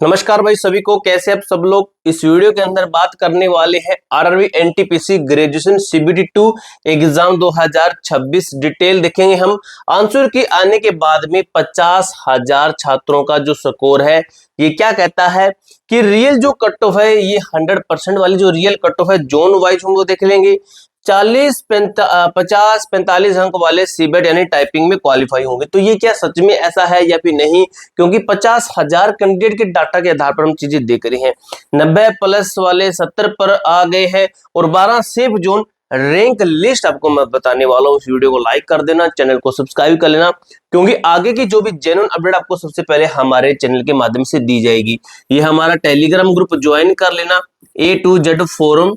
नमस्कार भाई सभी को, कैसे आप सब लोग। इस वीडियो के अंदर बात करने वाले हैं RRB NTPC graduation CBT 2 exam 2026 detail देखेंगे हम। आंसर की आने के बाद में 50,000 छात्रों का जो स्कोर है ये क्या कहता है कि रियल जो कट ऑफ है ये 100% वाली जो रियल कट ऑफ है जोन वाइज हम वो देख लेंगे। 50-45 अंक वाले सीबेट यानी टाइपिंग में क्वालिफाई होंगे। तो ये क्या सच में ऐसा है या फिर नहीं, क्योंकि 50,000 कैंडिडेट के डाटा के आधार पर हम चीजें देख रहे हैं। 90+ वाले 70 पर आ गए हैं और 12 सेफ जोन रैंक लिस्ट आपको मैं बताने वाला हूं। इस वीडियो को लाइक कर देना, चैनल को सब्सक्राइब कर लेना, क्योंकि आगे की जो भी जेन्युइन अपडेट आपको सबसे पहले हमारे चैनल के माध्यम से दी जाएगी। ये हमारा टेलीग्राम ग्रुप ज्वाइन कर लेना, A2Z फोरम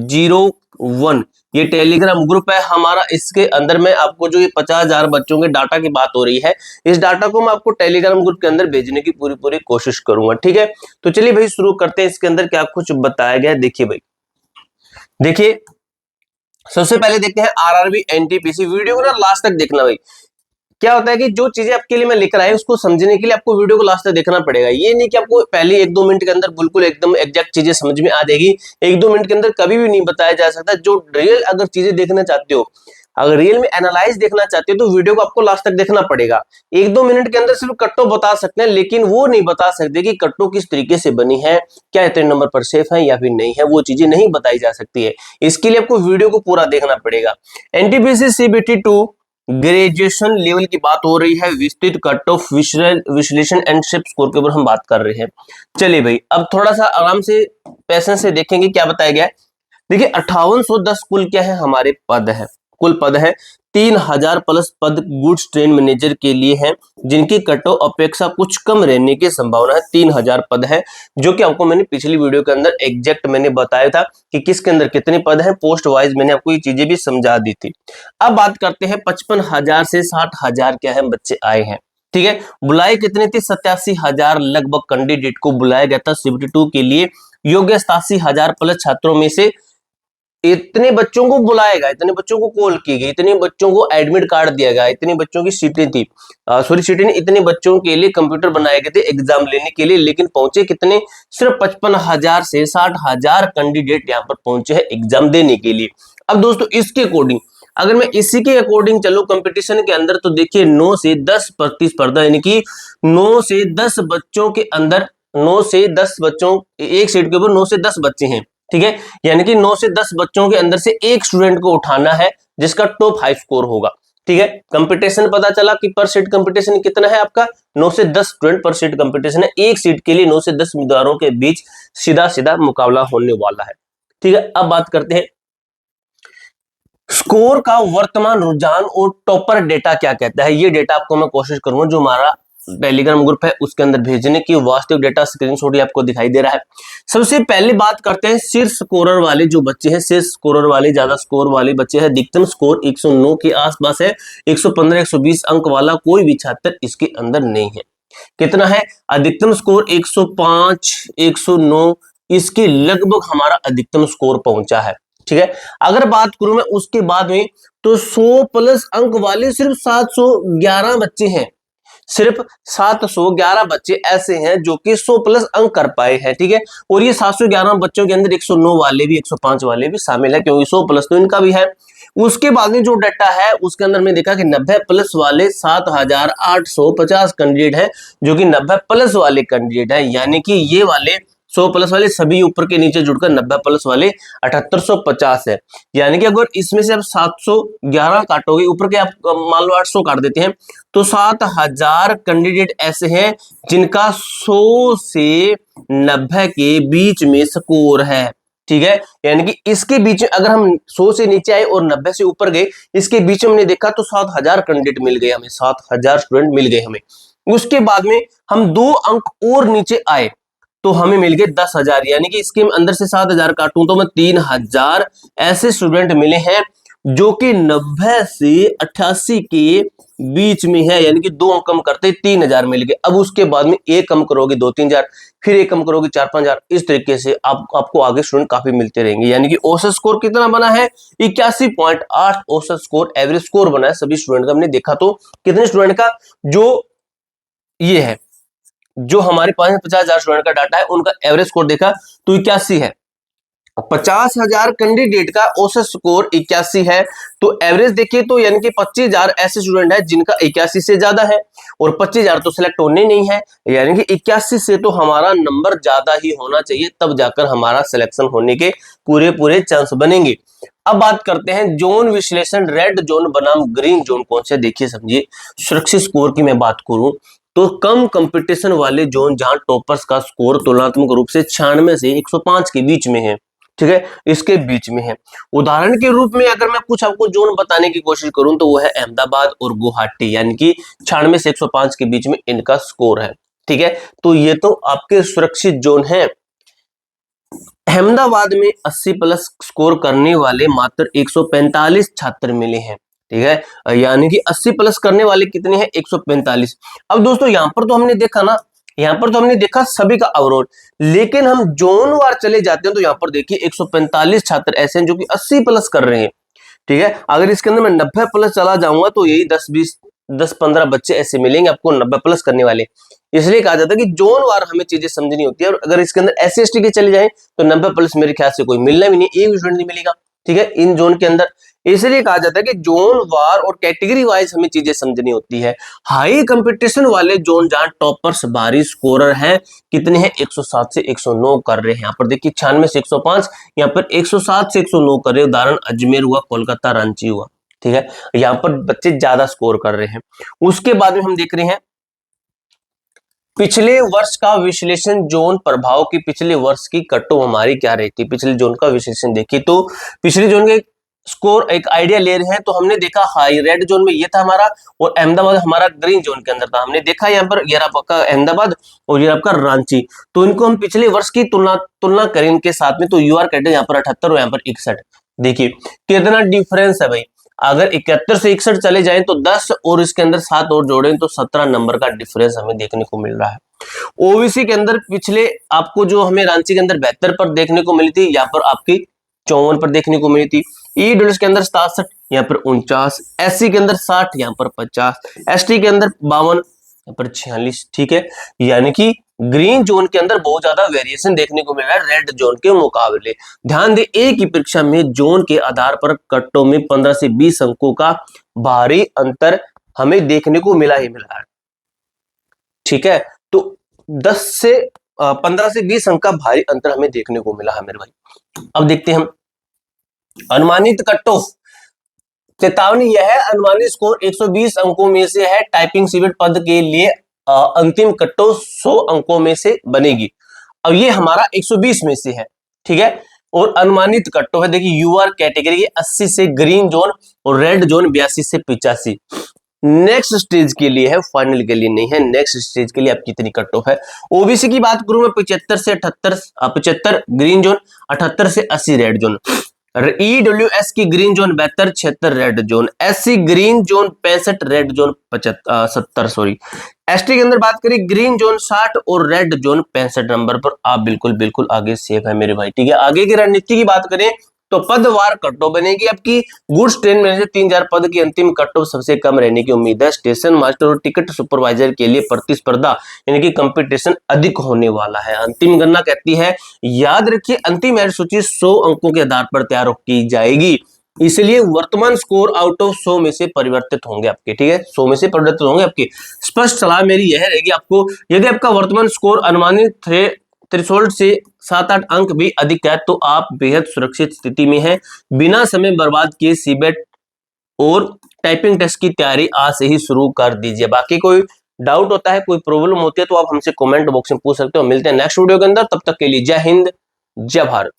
01 ये टेलीग्राम ग्रुप है हमारा। इसके अंदर में आपको जो ये 50,000 बच्चों के डाटा की बात हो रही है, इस डाटा को मैं आपको टेलीग्राम ग्रुप के अंदर भेजने की पूरी कोशिश करूंगा। ठीक है, तो चलिए भाई शुरू करते हैं। इसके अंदर क्या कुछ बताया गया है देखिए भाई। देखिए सबसे पहले देखते हैं आरआरबी एनटीपीसी। वीडियो को ना लास्ट तक देखना भाई। क्या होता है कि जो चीजें आपके लिए मैं लिख रहा है उसको समझने के लिए आपको वीडियो को लास्ट तक देखना पड़ेगा। ये नहीं कि आपको पहले 1-2 मिनट के अंदर बिल्कुल एकदम एग्जैक्ट चीजें समझ में आ जाएगी। 1-2 मिनट के अंदर कभी भी नहीं बताया जा सकता। जो रियल अगर चीजें देखना चाहते हो, अगर रियल में एनालाइज देखना चाहते हो, तो वीडियो को आपको लास्ट तक देखना पड़ेगा। 1-2 मिनट के अंदर सिर्फ कट्टो बता सकते हैं, लेकिन वो नहीं बता सकते कि कट्टो किस तरीके से बनी है, क्या इतने नंबर पर सेफ है या फिर नहीं है। वो चीजें नहीं बताई जा सकती है। इसके लिए आपको वीडियो को पूरा देखना पड़ेगा। एनटीपीसी सीबीटी 2 ग्रेजुएशन लेवल की बात हो रही है। विस्तृत कट ऑफ विश्लेषण एंड शिप स्कोर के ऊपर हम बात कर रहे हैं। चलिए भाई अब थोड़ा सा आराम से पैसेंस से देखेंगे क्या बताया गया है। देखिए 5810 कुल क्या है हमारे पद है, कुल पद है। 3000+ पद गुड्स ट्रेन मैनेजर के लिए हैं, जिनकी कट ऑफ अपेक्षा कुछ कम रहने की संभावना है। 3000 पद है, जो कि आपको मैंने पिछली वीडियो के अंदर एग्जैक्ट मैंने बताया था कि किसके अंदर कितने पद हैं। पोस्ट वाइज मैंने आपको ये चीजें भी समझा दी थी। अब बात करते हैं 55,000 से 60,000 क्या है बच्चे आए हैं। ठीक है, बुलाए कितने थे? 87,000 लगभग कैंडिडेट को बुलाया गया था सीबीटी 2 के लिए। योग्य 87,000+ छात्रों में से इतने बच्चों को बुलाएगा, इतने बच्चों को कॉल की गई, इतने बच्चों को एडमिट कार्ड दिया गया, इतने बच्चों की सीटें थी, सॉरी सीटें नहीं, इतने बच्चों के लिए कंप्यूटर बनाए गए थे एग्जाम लेने के लिए। लेकिन पहुंचे कितने? सिर्फ 55,000 से 60,000 कैंडिडेट यहाँ पर पहुंचे हैं एग्जाम देने के लिए। अब दोस्तों इसके अकॉर्डिंग अगर मैं इसी के अकॉर्डिंग चलूं कंपटीशन के अंदर, तो देखिए 9 से 10 प्रतिस्पर्धा, यानी कि 9 से 10 बच्चों के अंदर 9 से 10 बच्चों, एक सीट के ऊपर 9 से 10 बच्चे हैं। ठीक है, यानी कि 9 से 10 बच्चों के अंदर से एक स्टूडेंट को उठाना है जिसका टॉप 5 स्कोर होगा। ठीक है, कंपटीशन पता चला कि पर सीट कंपटीशन कितना है आपका? 9 से 10 स्टूडेंट पर सीट कंपटीशन है। एक सीट के लिए 9 से 10 उम्मीदवारों के बीच सीधा सीधा मुकाबला होने वाला है। ठीक है, अब बात करते हैं स्कोर का वर्तमान रुझान और टॉपर डेटा क्या कहता है। ये डेटा आपको मैं कोशिश करूंगा जो हमारा टेलीग्राम ग्रुप है उसके अंदर भेजने की। वास्तविक डेटा स्क्रीनशॉट आपको दिखाई दे रहा है। सबसे पहले बात करते हैं शीर्ष स्कोरर वाले जो बच्चे हैं, शीर्ष स्कोरर वाले ज्यादा स्कोर वाले बच्चे हैं। अधिकतम स्कोर 109 के आसपास है। 115-120 अंक वाला कोई भी छात्र इसके अंदर नहीं है। कितना है? अधिकतम स्कोर 105, 109, इसके लगभग हमारा अधिकतम स्कोर पहुंचा है। ठीक है, अगर बात करूं मैं उसके बाद में, तो 100+ अंक वाले सिर्फ 711 बच्चे हैं। सिर्फ 711 बच्चे ऐसे हैं जो कि 100+ अंक कर पाए हैं। ठीक है, और ये 711 बच्चों के अंदर 109 वाले भी 105 वाले भी शामिल है, क्योंकि 100+ तो इनका भी है। उसके बाद में जो डाटा है उसके अंदर मैं देखा कि 90+ वाले 7,850 कैंडिडेट है, जो कि 90+ वाले कैंडिडेट है, यानी कि ये वाले 100+ वाले सभी ऊपर के नीचे जुड़कर 90+ वाले 7850 है। यानी कि अगर इसमें से आप 711 काटोगे, ऊपर के आप मान लो 800 काट देते हैं, तो 7,000 कैंडिडेट ऐसे हैं जिनका 100 से 90 के बीच में स्कोर है। ठीक है, यानी कि इसके बीच में अगर हम 100 से नीचे आए और 90 से ऊपर गए, इसके बीच में हमने देखा तो 7,000 कैंडिडेट मिल गए हमें, 7,000 स्टूडेंट मिल गए हमें। उसके बाद में हम 2 अंक और नीचे आए तो हमें मिल गए 10,000, यानी कि इसके अंदर से 7,000 काटूं तो मैं 3,000 ऐसे स्टूडेंट मिले हैं जो कि 90 से 88 के बीच में है, यानी कि 2 अंक कम करते 3,000 मिल गए। अब उसके बाद में एक कम करोगे 2-3,000, फिर एक कम करोगे 4-5,000, इस तरीके से आपको आगे स्टूडेंट काफी मिलते रहेंगे। यानी कि औसत स्कोर कितना बना है? 81.8 औसत स्कोर, एवरेज स्कोर बना है सभी स्टूडेंट का। हमने देखा तो कितने स्टूडेंट का? जो ये है जो हमारे 50,000 स्टूडेंट का डाटा है उनका एवरेज स्कोर देखा तो 81 है। 50,000 कैंडिडेट का औसत स्कोर 81 है, तो एवरेज देखिए तो यानी कि 25,000 ऐसे स्टूडेंट है जिनका 81 से ज्यादा है, और 25,000 तो सिलेक्ट होने नहीं है, यानी कि 81 से तो हमारा नंबर ज्यादा ही होना चाहिए, तब जाकर हमारा सिलेक्शन होने के पूरे पूरे चांस बनेंगे। अब बात करते हैं जोन विश्लेषण, रेड जोन बनाम ग्रीन जोन कौन से। देखिए समझिए, सुरक्षित स्कोर की मैं बात करूं तो कम कंपटीशन वाले जोन जहां टॉपर्स का स्कोर तुलनात्मक रूप से 96 से 105 के बीच में है, ठीक है, इसके बीच में है। उदाहरण के रूप में अगर मैं कुछ आपको जोन बताने की कोशिश करूं तो वो है अहमदाबाद और गुवाहाटी, यानी कि 96 से 105 के बीच में इनका स्कोर है, ठीक है। तो ये तो आपके सुरक्षित जोन है। अहमदाबाद में 80 प्लस स्कोर करने वाले मात्र 145 छात्र मिले हैं, ठीक है, यानी कि 80 प्लस करने वाले कितने हैं, 145। अब दोस्तों यहां पर तो हमने देखा ना, यहां पर तो हमने देखा सभी का अवरोध, लेकिन हम जोन वार चले जाते हैं तो यहां पर देखिए 145 छात्र ऐसे हैं जो कि 80 प्लस कर रहे हैं, ठीक है। अगर इसके अंदर मैं 90 प्लस चला जाऊंगा तो यही 10-15 बच्चे ऐसे मिलेंगे आपको 90 प्लस करने वाले। इसलिए कहा जाता है कि जोन वार हमें चीजें समझनी होती है, और अगर इसके अंदर SC/ST के चले जाएं तो 90 प्लस मेरे ख्याल से कोई मिलना भी नहीं, एक भी स्टूडेंट नहीं मिलेगा, ठीक है, इन जोन के अंदर। इसलिए कहा जाता है कि जोन वार और कैटेगरी वाइज हमें चीजें समझनी होती है। हाई कंपटीशन वाले जोन जहां टॉपर्स भारी स्कोरर हैं, कितने हैं, 107 से 109 कर रहे हैं। यहाँ पर देखिए 96 से 105, यहाँ पर 107 से 109 कर रहे हैं। उदाहरण अजमेर हुआ, कोलकाता, रांची हुआ, ठीक है, यहाँ पर बच्चे ज्यादा स्कोर कर रहे हैं। उसके बाद में हम देख रहे हैं पिछले वर्ष का विश्लेषण, जोन प्रभाव की पिछले वर्ष की कट ऑफ हमारी क्या रहती है। पिछले जोन का विश्लेषण देखिए तो पिछले जोन के स्कोर एक आइडिया ले रहे हैं, तो हमने देखा हाई रेड जोन में ये था हमारा, और अहमदाबाद हमारा ग्रीन जोन के अंदर था। हमने देखा यहाँ पर ये आपका अहमदाबाद और ये आपका रांची, तो इनको हम पिछले वर्ष की तुलना करें इनके साथ में, तो यूआर कैटेगरी यहाँ पर 78 और यहाँ पर 61। देखिए कितना डिफरेंस है भाई। अगर 71 से 61 चले जाएं तो 10 और इसके अंदर 7 और जोड़ें तो 17 नंबर का डिफरेंस हमें देखने को मिल रहा है। ओबीसी के अंदर पिछले आपको जो हमें रांची के अंदर 72 पर देखने को मिली थी, यहाँ पर आपकी 54 पर देखने को मिली थी। ईडब्ल्यूएस के अंदर 67, यहाँ पर 49, SC के अंदर 60, यहाँ पर 50, ST के अंदर 52, यहाँ पर 46, ठीक है। यानी कि ग्रीन जोन के अंदर बहुत ज्यादा वेरिएशन देखने को मिल रहा है रेड जोन के मुकाबले। ध्यान दें, एक ही परीक्षा में जोन के आधार पर कट्टों में 15 से 20 अंकों का भारी अंतर हमें देखने को मिला ही मिला है, ठीक है। तो 15 से 20 अंक का भारी अंतर हमें देखने को मिला है मेरे भाई। अब देखते हैं हम अनुमानित कट ऑफ। चेतावनी यह है, अनुमानित स्कोर 120 अंकों में से है। टाइपिंग सीबेट पद के लिए अंतिम कट ऑफ 100 अंकों में से बनेगी। अब ये हमारा 120 में से है, ठीक है, और अनुमानित कट ऑफ है देखिए यूआर कैटेगरी 80 से ग्रीन जोन और रेड जोन 82 से 85। नेक्स्ट स्टेज के लिए है, फाइनल के लिए नहीं है। नेक्स्ट स्टेज के लिए आप कितनी कट ऑफ है। ओबीसी की बात करूं मैं 75 से 78, 75 ग्रीन जोन, 78 से 80 रेड जोन। ईडब्ल्यूएस की green zone 72, 76 red zone. SC green zone 65, red zone 70 sorry. ST के अंदर बात करें ग्रीन जोन 60 और रेड जोन 65 नंबर पर आप बिल्कुल आगे सेफ है मेरे भाई, ठीक है। आगे की रणनीति की बात करें तो पदवार कट ऑफ बनेगी आपकी। गुड्स ट्रेन में से 3000 पद की अंतिम कट ऑफ सबसे कम रहने की उम्मीद है। स्टेशन मास्टर और टिकट सुपरवाइजर के लिए प्रतिस्पर्धा यानी कि कंपटीशन अधिक होने वाला है। अंतिम गणना कहती है, याद रखिए अंतिम मेरिट सूची 100 अंकों के आधार पर तैयार की जाएगी, इसलिए वर्तमान स्कोर आउट ऑफ 100 में से परिवर्तित होंगे आपके, ठीक है, 100 में से परिवर्तित होंगे आपके। स्पष्ट सलाह मेरी यह रहेगी आपको, यदि आपका वर्तमान स्कोर अनुमानित थ्रेशोल्ड से 7-8 अंक भी अधिक है तो आप बेहद सुरक्षित स्थिति में हैं। बिना समय बर्बाद किए सीबेट और टाइपिंग टेस्ट की तैयारी आज से ही शुरू कर दीजिए। बाकी कोई डाउट होता है, कोई प्रॉब्लम होती है तो आप हमसे कमेंट बॉक्स में पूछ सकते हो। मिलते हैं नेक्स्ट वीडियो के अंदर, तब तक के लिए जय हिंद, जय भारत।